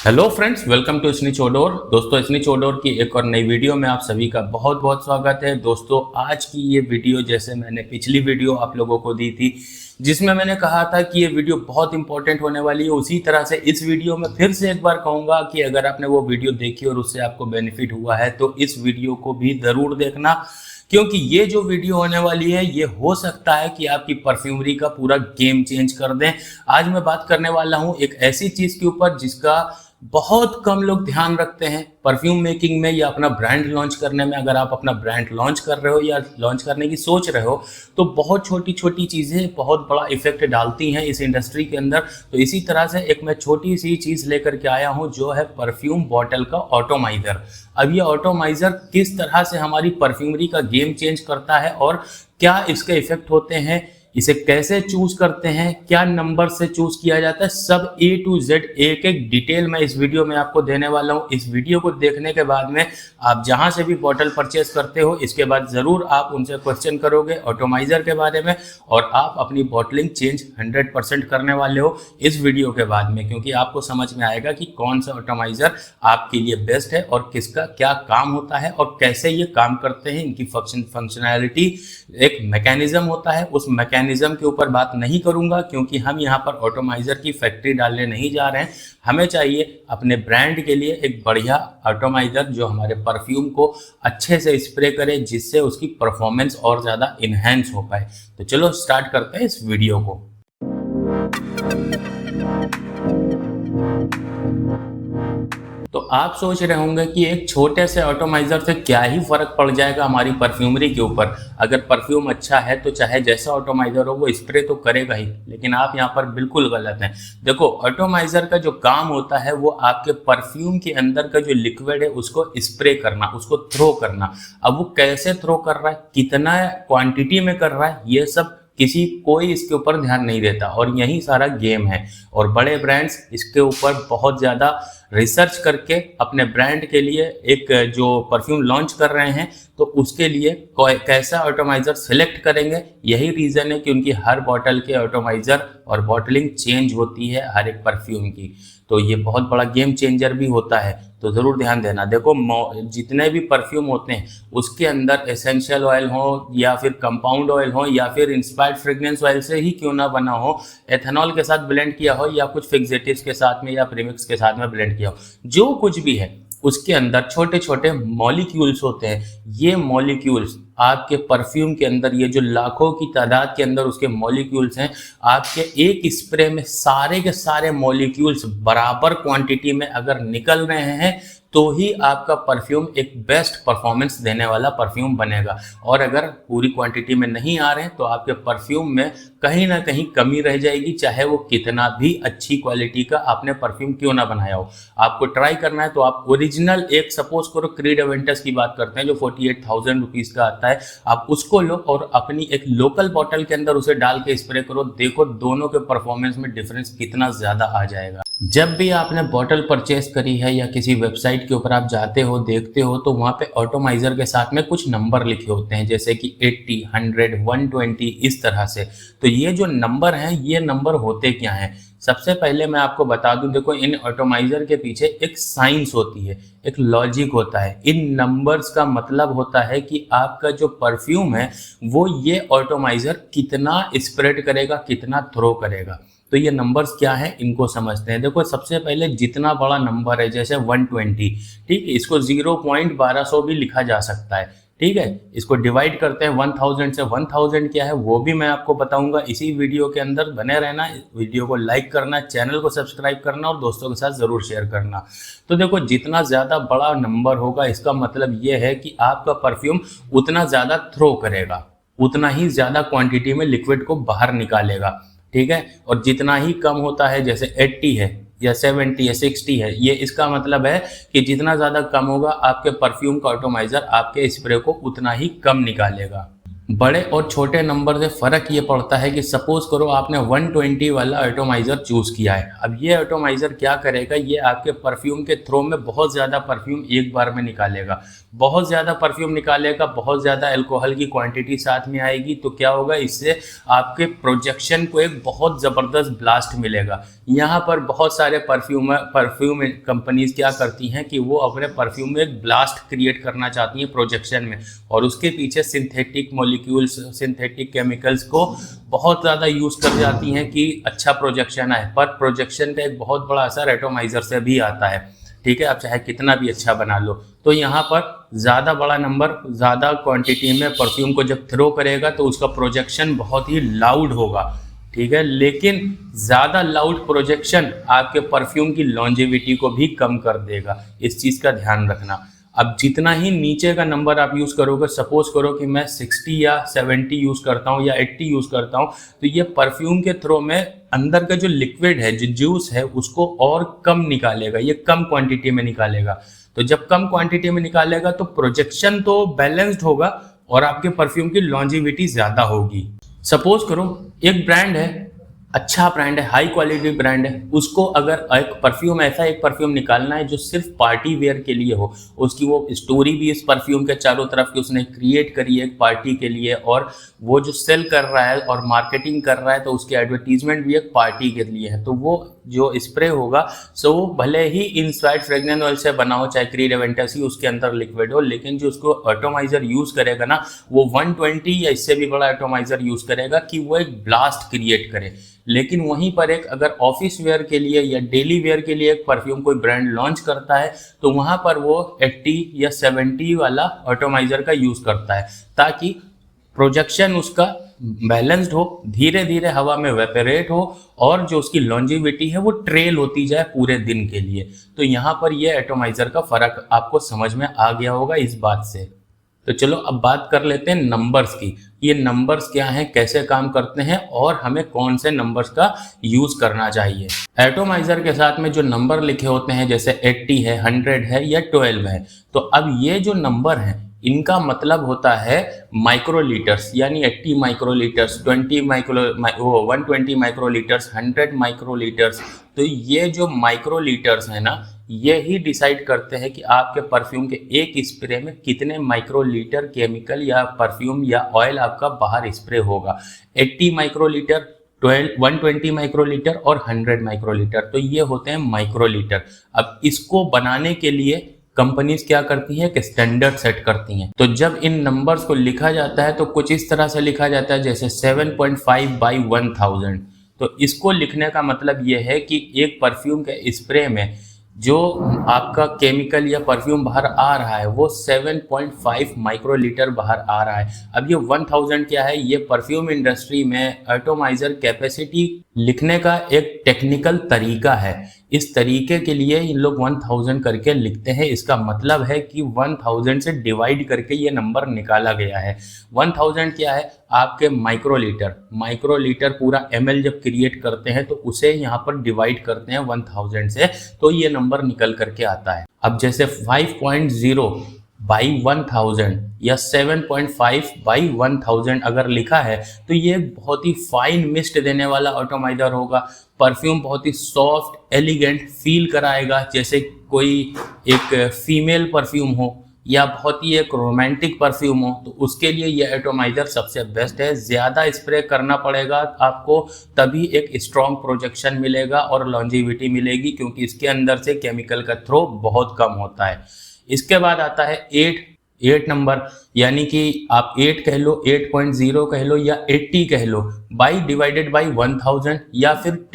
Hello friends, welcome to Snitch Odor. दोस्तों, Snitch Odor की एक और नई वीडियो में आप सभी का बहुत बहुत स्वागत है। दोस्तों, आज की ये वीडियो जैसे मैंने पिछली वीडियो आप लोगों को दी थी जिसमें मैंने कहा था कि ये वीडियो बहुत इंपॉर्टेंट होने वाली है, उसी तरह से इस वीडियो में फिर से एक बार कहूँगा कि अगर आपने वो वीडियो देखी और उससे आपको बेनिफिट हुआ है तो इस वीडियो को भी ज़रूर देखना, क्योंकि ये जो वीडियो होने वाली है ये हो सकता है कि आपकी परफ्यूमरी का पूरा गेम चेंज कर दें। आज मैं बात करने वाला हूँ एक ऐसी चीज़ के ऊपर जिसका बहुत कम लोग ध्यान रखते हैं परफ्यूम मेकिंग में या अपना ब्रांड लॉन्च करने में। अगर आप अपना ब्रांड लॉन्च कर रहे हो या लॉन्च करने की सोच रहे हो तो बहुत छोटी छोटी चीज़ें बहुत बड़ा इफेक्ट डालती हैं इस इंडस्ट्री के अंदर। तो इसी तरह से एक मैं छोटी सी चीज़ लेकर के आया हूं जो है परफ्यूम बॉटल का ऑटोमाइज़र। अब ये ऑटोमाइज़र किस तरह से हमारी परफ्यूमरी का गेम चेंज करता है और क्या इसके इफेक्ट होते हैं, इसे कैसे चूज करते हैं, क्या नंबर से चूज किया जाता है, सब A to Z एक एक डिटेल मैं इस वीडियो में आपको देने वाला हूं। इस वीडियो को देखने के बाद में आप जहां से भी बॉटल परचेस करते हो इसके बाद ज़रूर आप उनसे क्वेश्चन करोगे ऑटोमाइज़र के बारे में और आप अपनी बॉटलिंग चेंज 100% करने वाले हो इस वीडियो के बाद में, क्योंकि आपको समझ में आएगा कि कौन सा ऑटोमाइज़र आपके लिए बेस्ट है और किसका क्या काम होता है और कैसे ये काम करते हैं। इनकी फंक्शनैलिटी एक मैकेनिज्म होता है, उस मैकेनिज्म के ऊपर बात नहीं करूंगा क्योंकि हम यहाँ पर ऑटोमाइज़र की फैक्ट्री डालने नहीं जा रहे हैं। हमें चाहिए अपने ब्रांड के लिए एक बढ़िया ऑटोमाइज़र जो हमारे परफ्यूम को अच्छे से स्प्रे करे जिससे उसकी परफॉर्मेंस और ज़्यादा इन्हेंस हो पाए। तो चलो स्टार्ट करते हैं इस वीडियो को। तो आप सोच रहे होंगे कि एक छोटे से ऑटोमाइज़र से क्या ही फ़र्क पड़ जाएगा हमारी परफ्यूमरी के ऊपर। अगर परफ्यूम अच्छा है तो चाहे जैसा ऑटोमाइज़र हो वो स्प्रे तो करेगा ही, लेकिन आप यहाँ पर बिल्कुल गलत हैं। देखो, ऑटोमाइज़र का जो काम होता है वो आपके परफ्यूम के अंदर का जो लिक्विड है उसको स्प्रे करना, उसको थ्रो करना। अब वो कैसे थ्रो कर रहा है, कितना क्वांटिटी में कर रहा है, ये सब कोई इसके ऊपर ध्यान नहीं देता और यही सारा गेम है। और बड़े ब्रांड्स इसके ऊपर बहुत ज़्यादा रिसर्च करके अपने ब्रांड के लिए एक जो परफ्यूम लॉन्च कर रहे हैं तो उसके लिए कैसा ऑटोमाइज़र सेलेक्ट करेंगे, यही रीज़न है कि उनकी हर बॉटल के ऑटोमाइज़र और बॉटलिंग चेंज होती है हर एक परफ्यूम की। तो ये बहुत बड़ा गेम चेंजर भी होता है, तो ज़रूर ध्यान देना। देखो, जितने भी परफ्यूम होते हैं उसके अंदर एसेंशियल ऑयल हो या फिर कंपाउंड ऑयल हो या फिर इंस्पायर्ड फ्रेग्रेंस ऑयल से ही क्यों ना बना हो, एथेनॉल के साथ ब्लेंड किया हो या कुछ फिक्सेटिव्स के साथ में या प्रीमिक्स के साथ में ब्लेंड किया हो, जो कुछ भी है उसके अंदर छोटे छोटे मॉलिक्यूल्स होते हैं। ये मॉलिक्यूल्स आपके परफ्यूम के अंदर, ये जो लाखों की तादाद के अंदर उसके मॉलिक्यूल्स हैं, आपके एक स्प्रे में सारे के सारे मॉलिक्यूल्स बराबर क्वांटिटी में अगर निकल रहे हैं तो ही आपका परफ्यूम एक बेस्ट परफॉर्मेंस देने वाला परफ्यूम बनेगा। और अगर पूरी क्वांटिटी में नहीं आ रहे हैं तो आपके परफ्यूम में कहीं ना कहीं कमी रह जाएगी, चाहे वो कितना भी अच्छी क्वालिटी का आपने परफ्यूम क्यों ना बनाया हो। आपको ट्राई करना है तो आप ओरिजिनल, एक सपोज करो क्रीड एवेंटस की बात करते हैं जो 48,000 रुपीज़ का आता है, आप उसको लो और अपनी एक लोकल बॉटल के अंदर उसे डाल के स्प्रे करो, देखो दोनों के परफॉर्मेंस में डिफरेंस कितना ज़्यादा आ जाएगा। जब भी आपने बॉटल परचेस करी है या किसी वेबसाइट के ऊपर आप जाते हो देखते हो तो वहाँ पे ऑटोमाइज़र के साथ में कुछ नंबर लिखे होते हैं, जैसे कि 80, 100, 120 इस तरह से। तो ये जो नंबर हैं ये नंबर होते क्या हैं, सबसे पहले मैं आपको बता दूं। देखो, इन ऑटोमाइज़र के पीछे एक साइंस होती है, एक लॉजिक होता है। इन नंबर्स का मतलब होता है कि आपका जो परफ्यूम है वो ये ऑटोमाइज़र कितना स्प्रेड करेगा, कितना थ्रो करेगा। तो ये नंबर्स क्या हैं इनको समझते हैं। देखो, सबसे पहले जितना बड़ा नंबर है जैसे 120, ठीक है, इसको 0.1200 भी लिखा जा सकता है, ठीक है। इसको डिवाइड करते हैं 1000 से, 1000 क्या है वो भी मैं आपको बताऊंगा इसी वीडियो के अंदर। बने रहना, वीडियो को लाइक करना, चैनल को सब्सक्राइब करना और दोस्तों के साथ ज़रूर शेयर करना। तो देखो, जितना ज़्यादा बड़ा नंबर होगा इसका मतलब ये है कि आपका परफ्यूम उतना ज़्यादा थ्रो करेगा, उतना ही ज़्यादा क्वांटिटी में लिक्विड को बाहर निकालेगा, ठीक है। और जितना ही कम होता है, जैसे 80 है या 70 है, 60 है, ये इसका मतलब है कि जितना ज़्यादा कम होगा आपके परफ्यूम का ऑटोमाइज़र आपके स्प्रे को उतना ही कम निकालेगा। बड़े और छोटे नंबर से फ़र्क ये पड़ता है कि सपोज़ करो आपने 120 वाला एटोमाइज़र चूज़ किया है। अब ये एटोमाइज़र क्या करेगा, ये आपके परफ्यूम के थ्रो में बहुत ज़्यादा परफ्यूम एक बार में निकालेगा। बहुत ज़्यादा परफ्यूम निकालेगा, बहुत ज़्यादा अल्कोहल की क्वांटिटी साथ में आएगी, तो क्या होगा, इससे आपके प्रोजेक्शन को एक बहुत ज़बरदस्त ब्लास्ट मिलेगा। यहाँ पर बहुत सारे परफ्यूम कंपनीज़ क्या करती हैं कि वो अपने परफ्यूम में एक ब्लास्ट क्रिएट करना चाहती हैं प्रोजेक्शन में, और उसके पीछे सिंथेटिक मॉलिक्यूल्स, सिंथेटिक केमिकल्स को बहुत ज़्यादा यूज़ कर जाती हैं कि अच्छा प्रोजेक्शन आए। पर प्रोजेक्शन का एक बहुत बड़ा असर एटोमाइज़र से भी आता है, ठीक है, आप चाहे कितना भी अच्छा बना लो। तो यहाँ पर ज़्यादा बड़ा नंबर, ज़्यादा क्वांटिटी में परफ्यूम को जब थ्रो करेगा तो उसका प्रोजेक्शन बहुत ही लाउड होगा, ठीक है। लेकिन ज़्यादा लाउड प्रोजेक्शन आपके परफ्यूम की लॉन्जेविटी को भी कम कर देगा, इस चीज़ का ध्यान रखना। अब जितना ही नीचे का नंबर आप यूज़ करोगे, सपोज करो कि मैं 60 या 70 यूज़ करता हूँ या 80 यूज़ करता हूँ, तो ये परफ्यूम के थ्रो में अंदर का जो लिक्विड है, जो जूस है, उसको और कम निकालेगा, ये कम क्वांटिटी में निकालेगा। तो जब कम क्वांटिटी में निकालेगा तो प्रोजेक्शन तो बैलेंस्ड होगा और आपके परफ्यूम की लॉन्जेविटी ज़्यादा होगी। सपोज करो एक ब्रांड है, अच्छा ब्रांड है, हाई क्वालिटी ब्रांड है, उसको अगर एक परफ्यूम निकालना है जो सिर्फ पार्टी वेयर के लिए हो, उसकी वो स्टोरी भी इस परफ्यूम के चारों तरफ की उसने क्रिएट करी है एक पार्टी के लिए, और वो जो सेल कर रहा है और मार्केटिंग कर रहा है तो उसकी एडवर्टीजमेंट भी एक पार्टी के लिए है, तो वो जो स्प्रे होगा सो वो भले ही इंस्पायर्ड फ्रेग्रेंस ऑयल से बना हो, चाहे क्रीड एवेंटस उसके अंदर लिक्विड हो, लेकिन जो उसको एटोमाइजर यूज करेगा ना, वो 120 या इससे भी बड़ा एटोमाइजर यूज करेगा कि वो एक ब्लास्ट क्रिएट करे। लेकिन वहीं पर एक अगर ऑफिस वेयर के लिए या डेली वेयर के लिए एक परफ्यूम कोई ब्रांड लॉन्च करता है तो वहां पर वो 80 या 70 वाला एटोमाइजर का यूज करता है, ताकि प्रोजेक्शन उसका बैलेंस्ड हो, धीरे धीरे हवा में वेपरेट हो और जो उसकी लॉन्जिविटी है वो ट्रेल होती जाए पूरे दिन के लिए। तो यहाँ पर ये एटोमाइजर का फर्क आपको समझ में आ गया होगा इस बात से। तो चलो अब बात कर लेते हैं नंबर्स की। ये नंबर्स क्या हैं, कैसे काम करते हैं और हमें कौन से नंबर्स का यूज करना चाहिए। एटोमाइजर के साथ में जो नंबर लिखे होते हैं जैसे 80 है, 100 है या 12 है, तो अब ये जो नंबर हैं इनका मतलब होता है माइक्रोलीटर्स, यानी 80 माइक्रोलीटर्स, 120 माइक्रोलीटर्स, 100 माइक्रोलीटर्स। तो ये जो माइक्रोलीटर्स है ना, ये ही डिसाइड करते हैं कि आपके परफ्यूम के एक स्प्रे में कितने माइक्रोलीटर केमिकल या परफ्यूम या ऑयल आपका बाहर स्प्रे होगा। 80 माइक्रोलीटर, 120 माइक्रोलीटर और 100 माइक्रोलीटर, तो ये होते हैं माइक्रोलीटर। अब इसको बनाने के लिए कंपनीज क्या करती हैं कि स्टैंडर्ड सेट करती हैं। तो जब इन नंबर्स को लिखा जाता है तो कुछ इस तरह से लिखा जाता है जैसे 7.5 बाई 1000। तो इसको लिखने का मतलब ये है कि एक परफ्यूम के स्प्रे में जो आपका केमिकल या परफ्यूम बाहर आ रहा है वो 7.5 माइक्रोलीटर बाहर आ रहा है। अब ये 1000 क्या है, ये परफ्यूम इंडस्ट्री में एटोमाइजर कैपेसिटी लिखने का एक टेक्निकल तरीका है। इस तरीके के लिए इन लोग 1000 करके लिखते हैं। इसका मतलब है कि 1000 से डिवाइड करके ये नंबर निकाला गया है। 1000 क्या है, आपके माइक्रोलीटर, माइक्रोलीटर पूरा ml जब क्रिएट करते हैं तो उसे यहाँ पर डिवाइड करते हैं 1000 से, तो ये नंबर निकल करके आता है। अब जैसे 5.0 बाई 1000 या 7.5 बाई 1000 अगर लिखा है तो ये बहुत ही फाइन मिस्ट देने वाला एटोमाइजर होगा। परफ्यूम बहुत ही सॉफ्ट एलिगेंट फील कराएगा, जैसे कोई एक फीमेल परफ्यूम हो या बहुत ही एक रोमांटिक परफ्यूम हो, तो उसके लिए ये एटोमाइजर सबसे बेस्ट है। ज़्यादा स्प्रे करना पड़ेगा आपको, तभी एक स्ट्रॉन्ग प्रोजेक्शन मिलेगा और लॉन्जिविटी मिलेगी, क्योंकि इसके अंदर से केमिकल का थ्रो बहुत कम होता है। इसके बाद आता है 8 नंबर, यानी कि आप 8 कह लो, 8.0 कह लो या 80 कह लो, बाई डिवाइडेड बाई 1000 या फिर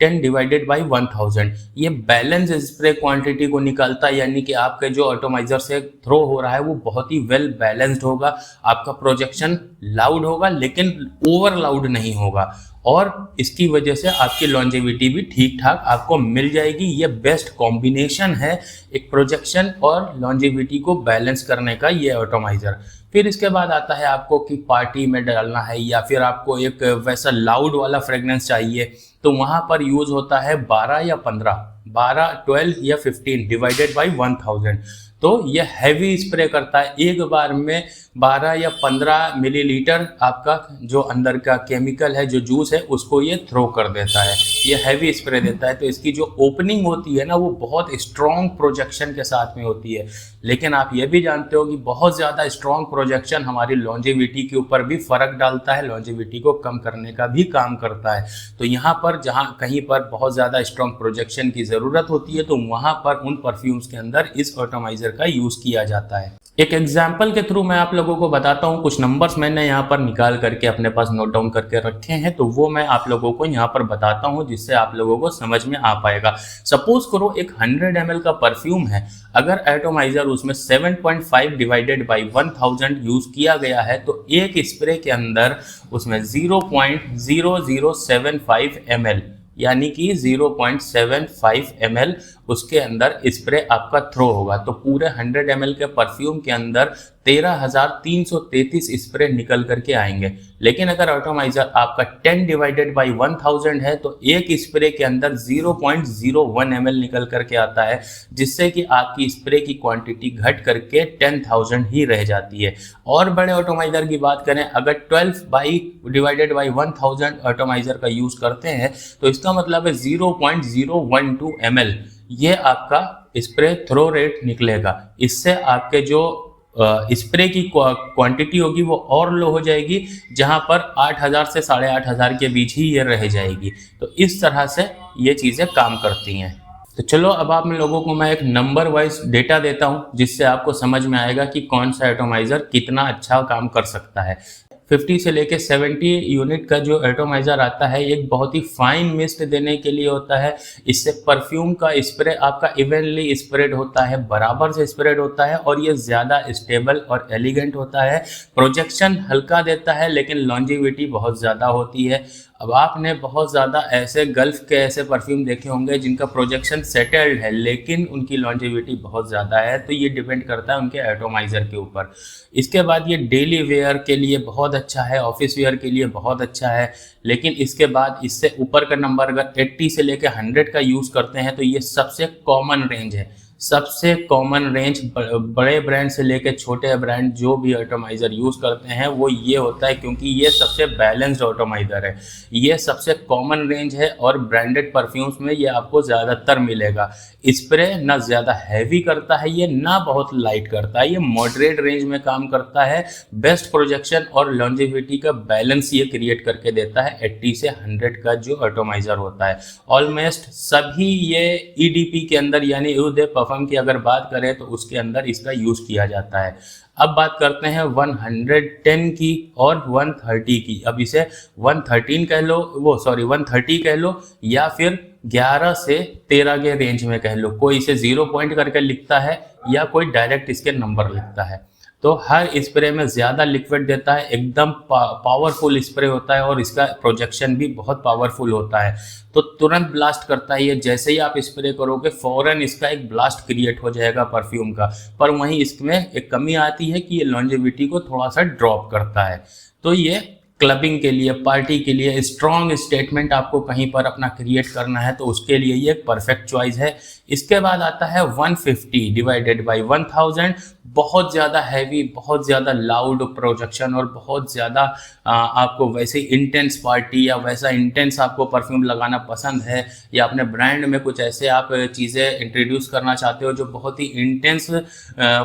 10 डिवाइडेड बाई 1000। ये बैलेंस स्प्रे क्वांटिटी को निकालता है, यानी कि आपके जो एटोमाइजर से थ्रो हो रहा है वो बहुत ही वेल बैलेंस्ड होगा। आपका प्रोजेक्शन लाउड होगा लेकिन ओवर लाउड नहीं होगा, और इसकी वजह से आपकी लॉन्जेविटी भी ठीक ठाक आपको मिल जाएगी। ये बेस्ट कॉम्बिनेशन है एक प्रोजेक्शन और लॉन्जेविटी को बैलेंस करने का, ये एटोमाइजर। फिर इसके बाद आता है आपको कि पार्टी में डालना है या फिर आपको एक वैसा लाउड वाला फ्रेग्रेंस चाहिए, तो वहाँ पर यूज होता है 12 या 15, 12, 12 या 15 डिवाइडेड बाई 1000। तो ये हैवी स्प्रे करता है, एक बार में 12 या 15 मिलीलीटर आपका जो अंदर का केमिकल है, जो जूस है, उसको ये थ्रो कर देता है। ये हैवी स्प्रे देता है, तो इसकी जो ओपनिंग होती है ना, वो बहुत स्ट्रॉन्ग प्रोजेक्शन के साथ में होती है। लेकिन आप ये भी जानते हो कि बहुत ज़्यादा स्ट्रॉन्ग प्रोजेक्शन हमारी लॉन्जेविटी के ऊपर भी फ़र्क डालता है, लॉन्जेविटी को कम करने का भी काम करता है। तो यहाँ पर जहाँ कहीं पर बहुत ज़्यादा स्ट्रॉन्ग प्रोजेक्शन की ज़रूरत होती है, तो वहाँ पर उन परफ्यूम्स के अंदर इस एटॉमाइज़र का यूज़ किया जाता है। एक एग्जाम्पल के थ्रू मैं आप लोगों को बताता हूँ, कुछ नंबर्स मैंने यहाँ पर निकाल करके अपने पास नोट डाउन करके रखे हैं, तो वो मैं आप लोगों को यहाँ पर बताता हूँ, जिससे आप लोगों को समझ में आ पाएगा। सपोज करो एक 100 ml का परफ्यूम है, अगर एटॉमाइज़र उसमें 7.5 डिवाइडेड बाई 1000 यूज़ किया गया है, तो एक स्प्रे के अंदर उसमें 0.0075 ml यानी कि 0.75 ml उसके अंदर स्प्रे आपका थ्रो होगा। तो पूरे 100 ml के परफ्यूम के अंदर 13,333 स्प्रे निकल करके आएंगे। लेकिन अगर एटॉमाइज़र आपका 10 डिवाइडेड बाई 1000 है, तो एक स्प्रे के अंदर 0.01 ml निकल करके आता है, जिससे कि आपकी स्प्रे की क्वांटिटी घट करके 10,000 ही रह जाती है। और बड़े एटॉमाइज़र की बात करें, अगर 12 डिवाइडेड बाई 1000 एटॉमाइज़र का यूज़ करते हैं, तो इसका मतलब है 0.012 ml ये आपका स्प्रे थ्रो रेट निकलेगा। इससे आपके जो स्प्रे की क्वांटिटी होगी वो और लो हो जाएगी, जहां पर 8000 से 8500 के बीच ही ये रह जाएगी। तो इस तरह से ये चीज़ें काम करती हैं। तो चलो अब आप लोगों को मैं एक नंबर वाइज डेटा देता हूं, जिससे आपको समझ में आएगा कि कौन सा एटॉमाइज़र कितना अच्छा काम कर सकता है। 50 से लेके 70 यूनिट का जो एटॉमाइज़र आता है, एक बहुत ही फाइन मिस्ट देने के लिए होता है। इससे परफ्यूम का स्प्रे आपका इवनली स्प्रेड होता है, बराबर से स्प्रेड होता है, और ये ज़्यादा स्टेबल और एलिगेंट होता है। प्रोजेक्शन हल्का देता है, लेकिन लॉन्जिविटी बहुत ज़्यादा होती है। अब आपने बहुत ज़्यादा ऐसे गल्फ के ऐसे परफ्यूम देखे होंगे जिनका प्रोजेक्शन सेटल्ड है, लेकिन उनकी लॉन्जिविटी बहुत ज़्यादा है। तो ये डिपेंड करता है उनके एटॉमाइज़र के ऊपर। इसके बाद ये डेली वेयर के लिए बहुत अच्छा है, ऑफिस वेयर के लिए बहुत अच्छा है। लेकिन इसके बाद इससे ऊपर का नंबर अगर 80 से लेकर 100 का यूज़ करते हैं, तो ये सबसे कॉमन रेंज है। सबसे कॉमन रेंज बड़े ब्रांड से लेकर छोटे ब्रांड जो भी एटॉमाइज़र यूज़ करते हैं, वो ये होता है, क्योंकि ये सबसे बैलेंस्ड एटॉमाइज़र है। ये सबसे कॉमन रेंज है, और ब्रांडेड परफ्यूम्स में ये आपको ज़्यादातर मिलेगा। स्प्रे ना ज़्यादा हैवी करता है ये, ना बहुत लाइट करता है ये, मॉडरेट रेंज में काम करता है। बेस्ट प्रोजेक्शन और लॉन्जिविटी का बैलेंस ये क्रिएट करके देता है 80 से 100 का जो एटॉमाइज़र होता है। ऑलमोस्ट सभी ये EDP के अंदर, यानी यूथ परफ्यूम की अगर बात करें, तो उसके अंदर इसका यूज़ किया जाता है। अब बात करते हैं 110 की और 130 की। अब इसे 130 कह लो, 130 कह लो, या फिर 11 से 13 के रेंज में कह लो। कोई इसे 0 पॉइंट करके लिखता है, या कोई डायरेक्ट इसके नंबर लिखता है। तो हर स्प्रे में ज़्यादा लिक्विड देता है, एकदम पावरफुल स्प्रे होता है, और इसका प्रोजेक्शन भी बहुत पावरफुल होता है। तो तुरंत ब्लास्ट करता है ये, जैसे ही आप स्प्रे करोगे फ़ौरन इसका एक ब्लास्ट क्रिएट हो जाएगा परफ्यूम का। पर वहीं इसमें एक कमी आती है कि ये लॉन्जिविटी को थोड़ा सा ड्रॉप करता है। तो ये क्लबिंग के लिए, पार्टी के लिए, स्ट्रॉन्ग स्टेटमेंट आपको कहीं पर अपना क्रिएट करना है, तो उसके लिए ये एक परफेक्ट चॉइस है। इसके बाद आता है 150 डिवाइडेड बाई 1000। बहुत ज़्यादा हैवी, बहुत ज़्यादा लाउड प्रोजेक्शन, और बहुत ज़्यादा आपको वैसे इंटेंस पार्टी या वैसा इंटेंस आपको परफ्यूम लगाना पसंद है, या अपने ब्रांड में कुछ ऐसे आप चीज़ें इंट्रोड्यूस करना चाहते हो जो बहुत ही इंटेंस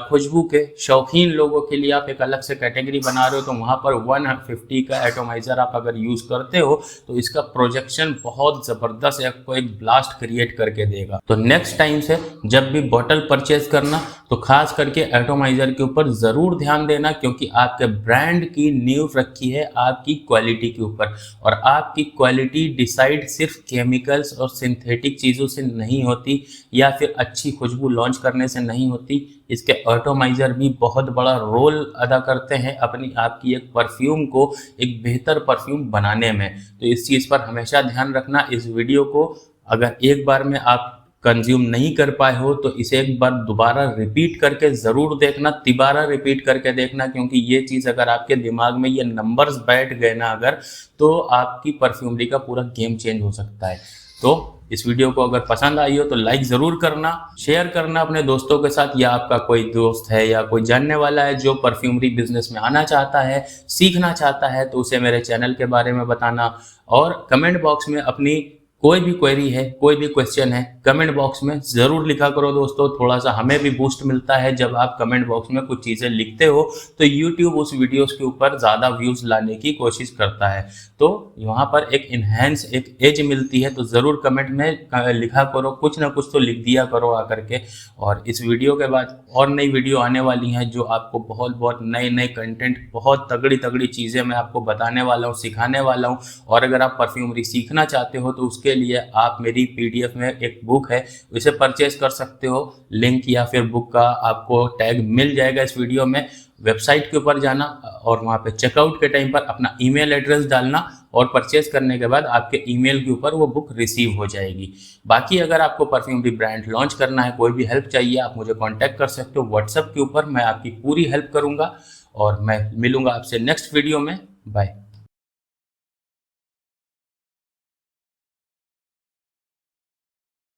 खुशबू के शौकीन लोगों के लिए आप एक अलग से कैटेगरी बना रहे हो, तो वहाँ पर 150 का एटॉमाइज़र आप अगर यूज़ करते हो, तो इसका प्रोजेक्शन बहुत ज़बरदस्त आपको एक ब्लास्ट क्रिएट करके देगा। तो नेक्स्ट टाइम से जब भी बॉटल परचेज करना, तो खास करके एटॉमाइज़र के ऊपर ज़रूर ध्यान देना, क्योंकि आपके ब्रांड की नींव रखी है आपकी क्वालिटी के ऊपर। और आपकी क्वालिटी डिसाइड सिर्फ केमिकल्स और सिंथेटिक चीज़ों से नहीं होती, या फिर अच्छी खुशबू लॉन्च करने से नहीं होती। इसके एटॉमाइज़र भी बहुत बड़ा रोल अदा करते हैं अपनी आपकी एक परफ्यूम को एक बेहतर परफ्यूम बनाने में। तो इस चीज़ पर हमेशा ध्यान रखना। इस वीडियो को अगर एक बार में आप कंज्यूम नहीं कर पाए हो, तो इसे एक बार दोबारा रिपीट करके ज़रूर देखना, तिबारा रिपीट करके देखना, क्योंकि ये चीज़ अगर आपके दिमाग में ये नंबर्स बैठ गए ना अगर, तो आपकी परफ्यूमरी का पूरा गेम चेंज हो सकता है। तो इस वीडियो को अगर पसंद आई हो तो लाइक ज़रूर करना, शेयर करना अपने दोस्तों के साथ, या आपका कोई दोस्त है या कोई जानने वाला है जो परफ्यूमरी बिजनेस में आना चाहता है, सीखना चाहता है, तो उसे मेरे चैनल के बारे में बताना। और कमेंट बॉक्स में अपनी कोई भी क्वेरी है, कोई भी क्वेश्चन है, कमेंट बॉक्स में ज़रूर लिखा करो दोस्तों। थोड़ा सा हमें भी बूस्ट मिलता है जब आप कमेंट बॉक्स में कुछ चीज़ें लिखते हो, तो यूट्यूब उस वीडियोस के ऊपर ज़्यादा व्यूज़ लाने की कोशिश करता है। तो वहाँ पर एक इन्हेंस, एक एज मिलती है। तो ज़रूर कमेंट में लिखा करो, कुछ ना कुछ तो लिख दिया करो आकर के। और इस वीडियो के बाद और नई वीडियो आने वाली हैं जो आपको बहुत बहुत नए नए कंटेंट, बहुत तगड़ी तगड़ी चीज़ें मैं आपको बताने वाला हूँ, सिखाने वाला हूँ। और अगर आप परफ्यूमरी सीखना चाहते हो तो उसके लिए आप मेरी PDF में एक बुक है, उसे परचेज कर सकते हो। लिंक या फिर बुक का आपको टैग मिल जाएगा इस वीडियो में। वेबसाइट के ऊपर जाना और वहाँ पे चेकआउट के टाइम पर अपना ईमेल एड्रेस डालना, और परचेज करने के बाद आपके ईमेल के ऊपर वो बुक रिसीव हो जाएगी। बाकी अगर आपको परफ्यूमरी ब्रांड लॉन्च करना है, कोई भी हेल्प चाहिए, आप मुझे कांटेक्ट कर सकते हो व्हाट्सएप के ऊपर। मैं आपकी पूरी हेल्प करूँगा और मैं मिलूँगा आपसे नेक्स्ट वीडियो में। बाय।